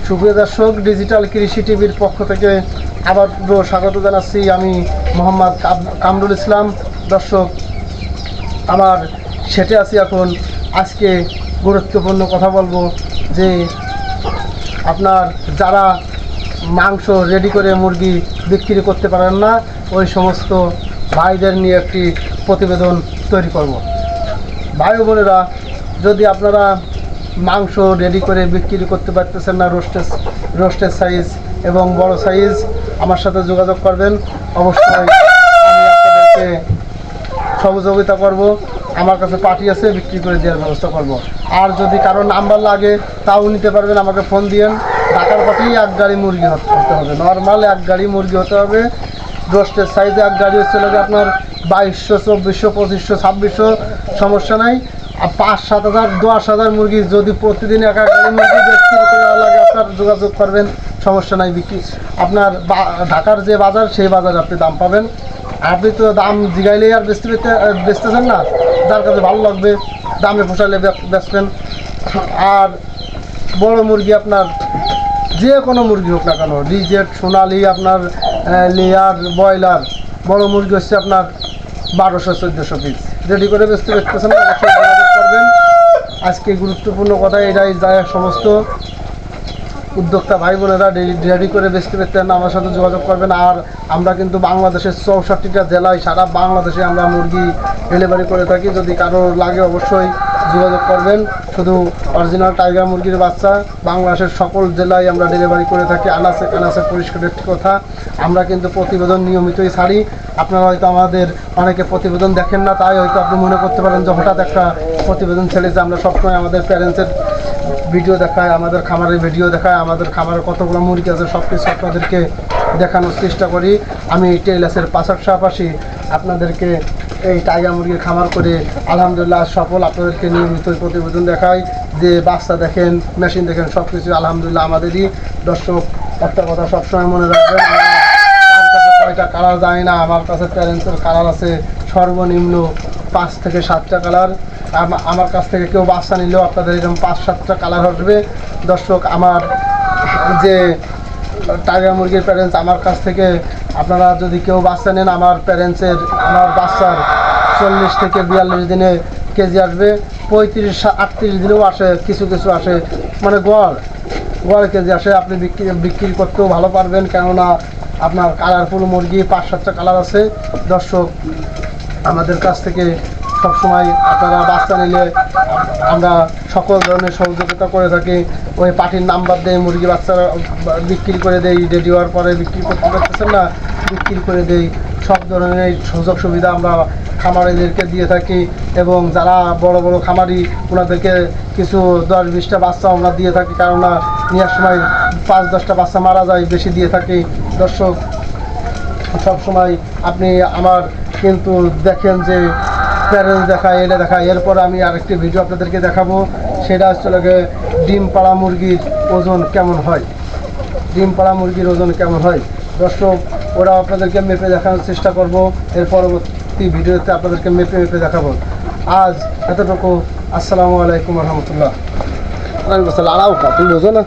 সুপ্রিয় দর্শক, ডিজিটাল কৃষি টিভির পক্ষ থেকে আবার স্বাগত জানাচ্ছি। আমি মোহাম্মদ কামরুল ইসলাম। দর্শক, আমার সেটে আছি এখন। আজকে গুরুত্বপূর্ণ কথা বলবো যে আপনার যারা মাংস রেডি করে মুরগি বিক্রি করতে পারেন না, ওই সমস্ত ভাইদের নিয়ে একটি প্রতিবেদন তৈরি করব। ভাই বোনেরা, যদি আপনারা মাংস রেডি করে বিক্রি করতে পারতেছেন না, রোস্টের সাইজ এবং বড় সাইজ, আমার সাথে যোগাযোগ করবেন। অবশ্যই আমি আপনাদেরকে সহযোগিতা করব। আমার কাছে পার্টি আছে, বিক্রি করে দেওয়ার ব্যবস্থা করব। আর যদি কারো নাম্বার লাগে তাও নিতে পারবেন, আমাকে ফোন দিয়েন। ঢাকার পাটি এক গাড়ি মুরগি হতে হবে, নর্মাল এক গাড়ি মুরগি হতে হবে। রোস্টের সাইজে এক গাড়ি হচ্ছে লাগে আপনার 2200, 2400, 2500, 2600, সমস্যা নাই। আর 5-7 হাজার, 10,000 মুরগি যদি প্রতিদিন এক গাড়ি মুরগি বিক্রি করা লাগে, আপনার যোগাযোগ করবেন, সমস্যা নাই। বিক্রি আপনার ঢাকার যে বাজার, সেই বাজারে আপনি দাম পাবেন। আপনি তো দাম জিগাইলেই আর বেচতেছেন না, যার কাছে ভালো লাগবে দামে পোষালে বেচবেন। আর বড় মুরগি আপনার যে কোনো মুরগি হোক না কেন, রিজেট, সোনালি, আপনার লেয়ার, ব্রয়লার, বড় মুরগি হচ্ছে আপনার 1200-1400 পিস রেডি করে বেচতেছেন না, অবশ্যই যোগাযোগ করবেন। আজকে গুরুত্বপূর্ণ কথা এটাই, যায় সমস্ত উদ্যোক্তা ভাই বোনেরা রেডি করে বেচতে পারতেন, আমার সাথে যোগাযোগ করবেন। আর আমরা কিন্তু বাংলাদেশের 64টা জেলায়, সারা বাংলাদেশে আমরা মুরগি ডেলিভারি করে থাকি। যদি কারো লাগে অবশ্যই যোগাযোগ করবেন। শুধু অরিজিনাল টাইগার মুরগির বাচ্চা বাংলাদেশের সকল জেলায় আমরা ডেলিভারি করে থাকি। আনাচে কানাচে পরিষ্কার একটি কথা, আমরা কিন্তু প্রতিবেদন নিয়মিতই ছাড়ি। আপনারা হয়তো আমাদের অনেকে প্রতিবেদন দেখেন না, তাই হয়তো আপনি মনে করতে পারেন যে হঠাৎ একটা প্রতিবেদন ছেড়েছে। আমরা সবসময় আমাদের প্যারেন্টসের ভিডিও দেখায়, আমাদের খামারের ভিডিও দেখায়, আমাদের খামারের কতগুলো মুরগি আছে সব কিছু আপনাদেরকে দেখানোর চেষ্টা করি। আমি টেইলার্সের পাশাপাশি আপনাদেরকে এই টাইগার মুরগির খামার করে আলহামদুলিল্লাহ সফল। আপনাদেরকে নিয়মিত প্রতিবেদন দেখাই, যে বাচ্চা দেখেন, মেশিন দেখেন, সব কিছু আলহামদুলিল্লাহ আমাদেরই। দর্শক, একটা কথা সবসময় মনে রাখবেন, আমার কাছে কয়টা কালার জানি না, আমার কাছে প্যারেন্টসের কালার আছে সর্বনিম্ন 5 থেকে 7টা কালার। আমার কাছ থেকে কেউ বাচ্চা নিলেও আপনাদের এরকম 5-7টা কালার আসবে। দর্শক, আমার যে টাইগার মুরগির প্যারেন্টস, আমার কাছ থেকে আপনারা যদি কেউ বাচ্চা নেন, আমার বাচ্চার 40 থেকে 42 দিনে কেজি আসবে, 35-38 দিনেও আসে, কিছু কিছু আসে, মানে গড় কেজি আসে। আপনি বিক্রি করতেও ভালো পারবেন, কেননা আপনার কালারফুল মুরগি 5-7টা কালার আছে। দর্শক, আমাদের কাছ থেকে সবসময় আপনারা বাচ্চা নিলে আমরা সকল ধরনের সহযোগিতা করে থাকি। ওই পার্টির নাম্বার দিয়ে মুরগি বাচ্চারা বিক্রি করে দেই, রেডি হওয়ার পরে বিক্রি করতে পারতেছেন না, বিক্রি করে দেই। সব ধরনের সুযোগ সুবিধা আমরা খামারিদেরকে দিয়ে থাকি। এবং যারা বড় বড় খামারি, ওনাদেরকে কিছু 10-20টা বাচ্চা আমরা দিয়ে থাকি, কেননা নেওয়ার সময় 5-10টা বাচ্চা মারা যায়, বেশি দিয়ে থাকি। দর্শক, সবসময় আপনি আমার কিন্তু দেখেন যে প্যারেন্টস দেখায়, এটা দেখায়। এরপর আমি আরেকটি ভিডিও আপনাদেরকে দেখাবো, সেটা হচ্ছে ডিম পাড়া মুরগির ওজন কেমন হয়। ডিম পাড়া মুরগির ওজন কেমন হয় দর্শক, ওরা আপনাদেরকে মেপে দেখানোর চেষ্টা করব। এর পরবর্তী ভিডিওতে আপনাদেরকে মেপে দেখাবো। আজ এতটুকু। আসসালামু আলাইকুম রহমতুল্লাহ। তুমি বোঝো না।